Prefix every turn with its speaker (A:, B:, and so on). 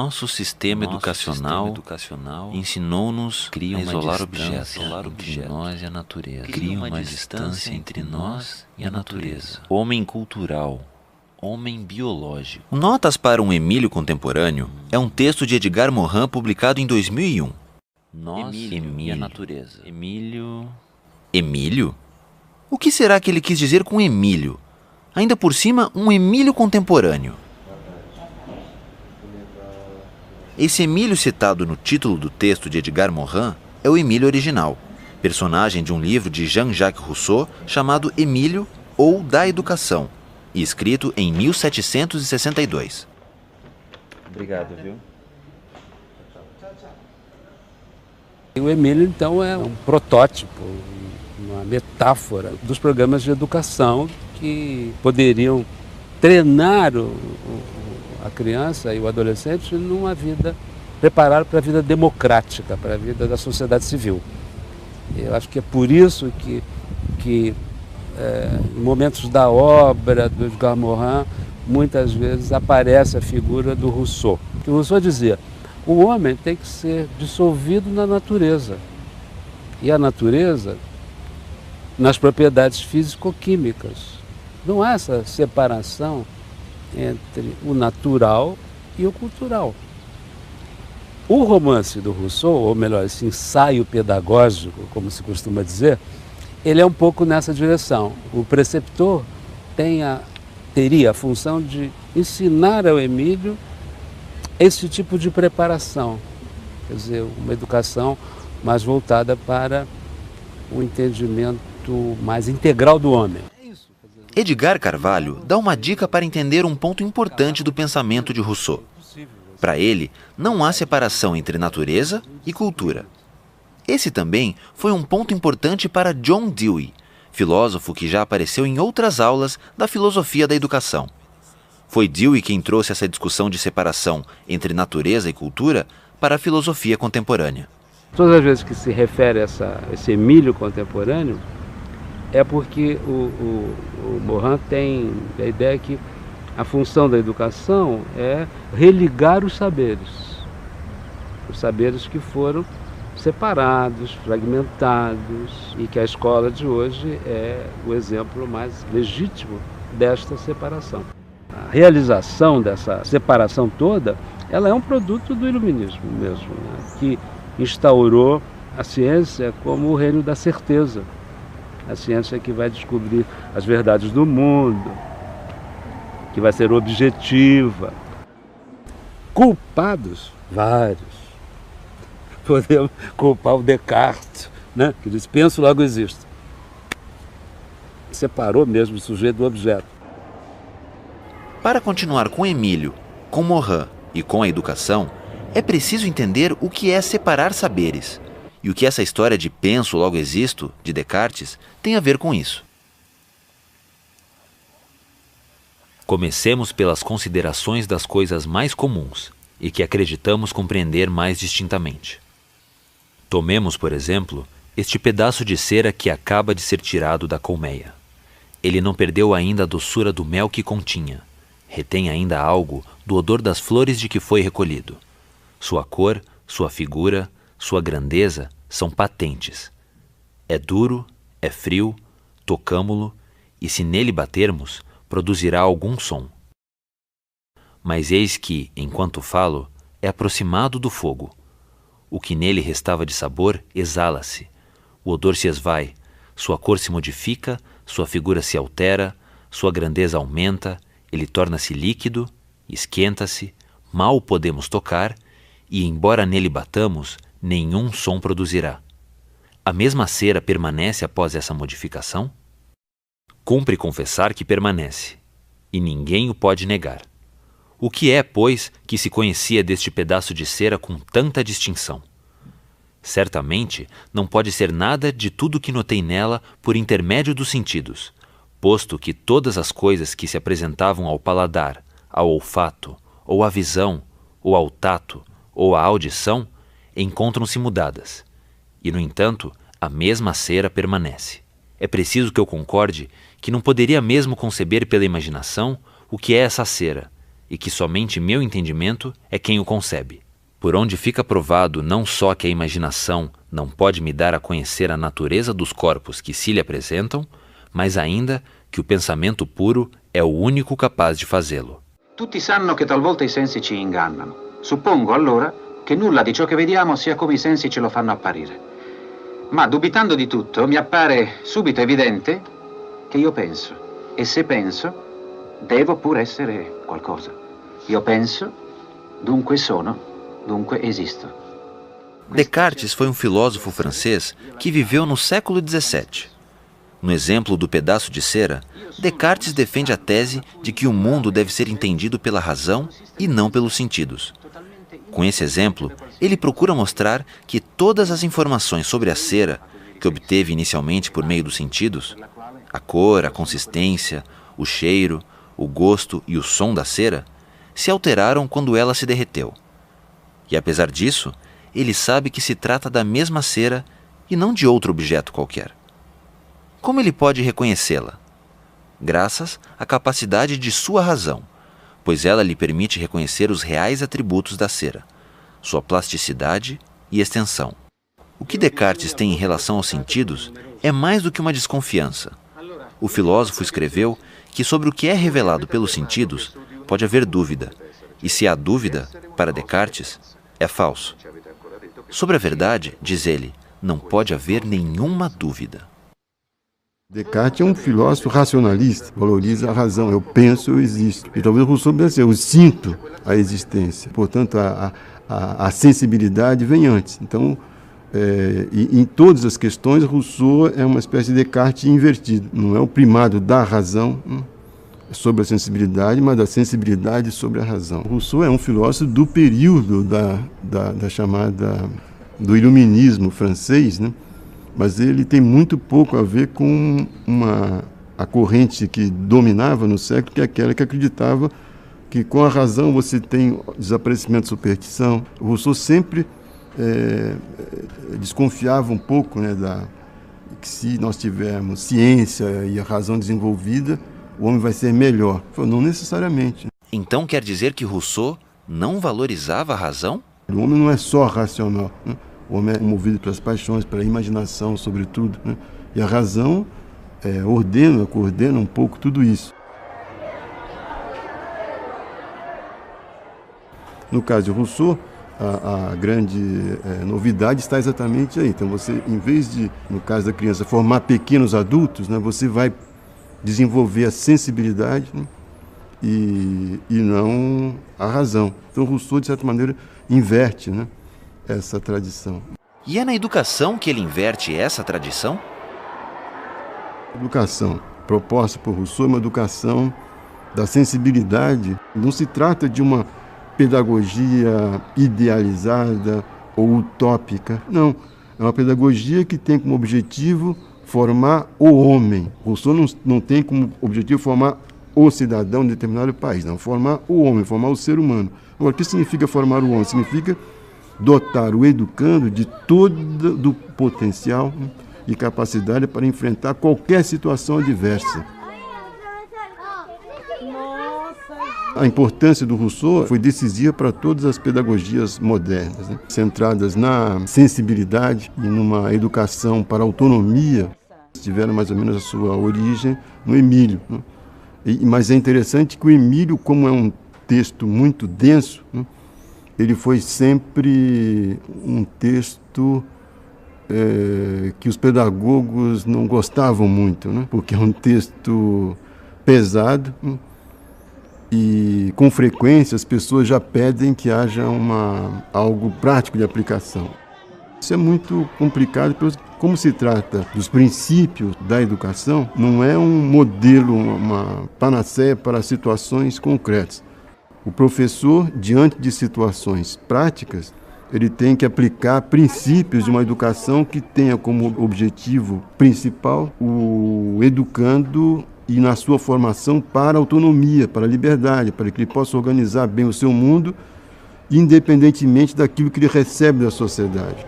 A: Nosso sistema educacional ensinou-nos a isolar objetos entre nós e a natureza. Cria uma distância entre nós e a natureza. Homem cultural. Homem biológico. Notas para um Emílio contemporâneo é um texto de Edgar Morin publicado em 2001. Emílio e a natureza. Emílio? O que será que ele quis dizer com Emílio? Ainda por cima, um Emílio contemporâneo. Esse Emílio citado no título do texto de Edgar Morin é o Emílio original, personagem de um livro de Jean-Jacques Rousseau chamado Emílio ou Da Educação, e escrito em 1762.
B: Obrigado, viu?
C: O Emílio, então, é um protótipo, uma metáfora dos programas de educação que poderiam treinar a criança e o adolescente numa vida, preparar para a vida democrática, para a vida da sociedade civil. Eu acho que é por isso que em momentos da obra do Edgar Morin, muitas vezes aparece a figura do Rousseau. Que o Rousseau dizia, o homem tem que ser dissolvido na natureza. E a natureza nas propriedades físico-químicas. Não há essa separação entre o natural e o cultural. O romance do Rousseau, ou melhor, esse ensaio pedagógico, como se costuma dizer, ele é um pouco nessa direção. O preceptor teria a função de ensinar ao Emílio esse tipo de preparação, quer dizer, uma educação mais voltada para o entendimento mais integral do homem.
A: Edgar Carvalho dá uma dica para entender um ponto importante do pensamento de Rousseau. Para ele, não há separação entre natureza e cultura. Esse também foi um ponto importante para John Dewey, filósofo que já apareceu em outras aulas da filosofia da educação. Foi Dewey quem trouxe essa discussão de separação entre natureza e cultura para a filosofia contemporânea.
C: Todas as vezes que se refere a esse Emílio contemporâneo, é porque o Morin tem a ideia que a função da educação é religar os saberes que foram separados, fragmentados, e que a escola de hoje é o exemplo mais legítimo desta separação. A realização dessa separação toda, ela é um produto do iluminismo mesmo, né? Que instaurou a ciência como o reino da certeza. A ciência que vai descobrir as verdades do mundo, que vai ser objetiva. Culpados? Vários. Podemos culpar o Descartes, né? Que diz, penso, logo existo. Separou mesmo o sujeito do objeto.
A: Para continuar com Emílio, com Morin e com a educação, é preciso entender o que é separar saberes e o que essa história de penso, logo existo, de Descartes, tem a ver com isso. Comecemos pelas considerações das coisas mais comuns e que acreditamos compreender mais distintamente. Tomemos, por exemplo, este pedaço de cera que acaba de ser tirado da colmeia. Ele não perdeu ainda a doçura do mel que continha. Retém ainda algo do odor das flores de que foi recolhido. Sua cor, sua figura, sua grandeza são patentes. É duro, é frio, tocamo-lo, e se nele batermos, produzirá algum som. Mas eis que, enquanto falo, é aproximado do fogo. O que nele restava de sabor exala-se. O odor se esvai, sua cor se modifica, sua figura se altera, sua grandeza aumenta, ele torna-se líquido, esquenta-se, mal o podemos tocar, e embora nele batamos, nenhum som produzirá. A mesma cera permanece após essa modificação? Cumpre confessar que permanece, e ninguém o pode negar. O que é, pois, que se conhecia deste pedaço de cera com tanta distinção? Certamente não pode ser nada de tudo que notei nela por intermédio dos sentidos, posto que todas as coisas que se apresentavam ao paladar, ao olfato, ou à visão, ou ao tato, ou à audição, encontram-se mudadas. E, no entanto, a mesma cera permanece. É preciso que eu concorde que não poderia mesmo conceber pela imaginação o que é essa cera, e que somente meu entendimento é quem o concebe. Por onde fica provado não só que a imaginação não pode me dar a conhecer a natureza dos corpos que se lhe apresentam, mas ainda que o pensamento puro é o único capaz de fazê-lo.
D: Tutti sanno che talvolta i sensi ci ingannano. Suppongo allora che nulla di ciò che vediamo sia come i sensi ce lo fanno apparire. Ma dubitando di tutto, mi appare subito evidente che io penso. E se penso, devo pur essere qualcosa. Io penso, dunque sono, dunque esisto.
A: Descartes foi um filósofo francês que viveu no século XVII. No exemplo do pedaço de cera, Descartes defende a tese de que o mundo deve ser entendido pela razão e não pelos sentidos. Com esse exemplo, ele procura mostrar que todas as informações sobre a cera, que obteve inicialmente por meio dos sentidos, a cor, a consistência, o cheiro, o gosto e o som da cera, se alteraram quando ela se derreteu. E apesar disso, ele sabe que se trata da mesma cera e não de outro objeto qualquer. Como ele pode reconhecê-la? Graças à capacidade de sua razão, pois ela lhe permite reconhecer os reais atributos da cera, sua plasticidade e extensão. O que Descartes tem em relação aos sentidos é mais do que uma desconfiança. O filósofo escreveu que sobre o que é revelado pelos sentidos pode haver dúvida, e se há dúvida, para Descartes, é falso. Sobre a verdade, diz ele, não pode haver nenhuma dúvida.
E: Descartes é um filósofo racionalista, valoriza a razão. Eu penso, eu existo. E talvez Rousseau pense, eu sinto a existência. Portanto, a sensibilidade vem antes. Então, em todas as questões, Rousseau é uma espécie de Descartes invertido. Não é o primado da razão sobre a sensibilidade, mas da sensibilidade sobre a razão. Rousseau é um filósofo do período da chamada do iluminismo francês, né? Mas ele tem muito pouco a ver com a corrente que dominava no século, que é aquela que acreditava que com a razão você tem desaparecimento de superstição. O Rousseau sempre desconfiava um pouco, né, que se nós tivermos ciência e a razão desenvolvida, o homem vai ser melhor. Não necessariamente.
A: Então quer dizer que Rousseau não valorizava a razão?
E: O homem não é só racional, né? O homem é movido pelas paixões, pela imaginação, sobretudo, né? E a razão coordena um pouco tudo isso. No caso de Rousseau, a grande novidade está exatamente aí. Então você, em vez de, no caso da criança, formar pequenos adultos, né, você vai desenvolver a sensibilidade, né, e não a razão. Então Rousseau, de certa maneira, inverte, né, essa tradição.
A: E é na educação que ele inverte essa tradição?
E: A educação proposta por Rousseau é uma educação da sensibilidade. Não se trata de uma pedagogia idealizada ou utópica. Não, é uma pedagogia que tem como objetivo formar o homem. Rousseau não tem como objetivo formar o cidadão de determinado país, não, formar o homem, formar o ser humano. Agora, o que significa formar o homem? Significa dotar o educando de todo do potencial e capacidade para enfrentar qualquer situação adversa. A importância do Rousseau foi decisiva para todas as pedagogias modernas, né, centradas na sensibilidade e numa educação para a autonomia. Tiveram mais ou menos a sua origem no Emílio, né? Mas é interessante que o Emílio, como é um texto muito denso, né, ele foi sempre um texto que os pedagogos não gostavam muito, né? Porque é um texto pesado, né? E com frequência as pessoas já pedem que haja algo prático de aplicação. Isso é muito complicado, como se trata dos princípios da educação, não é um modelo, uma panaceia para situações concretas. O professor, diante de situações práticas, ele tem que aplicar princípios de uma educação que tenha como objetivo principal o educando e na sua formação para a autonomia, para a liberdade, para que ele possa organizar bem o seu mundo, independentemente daquilo que ele recebe da sociedade.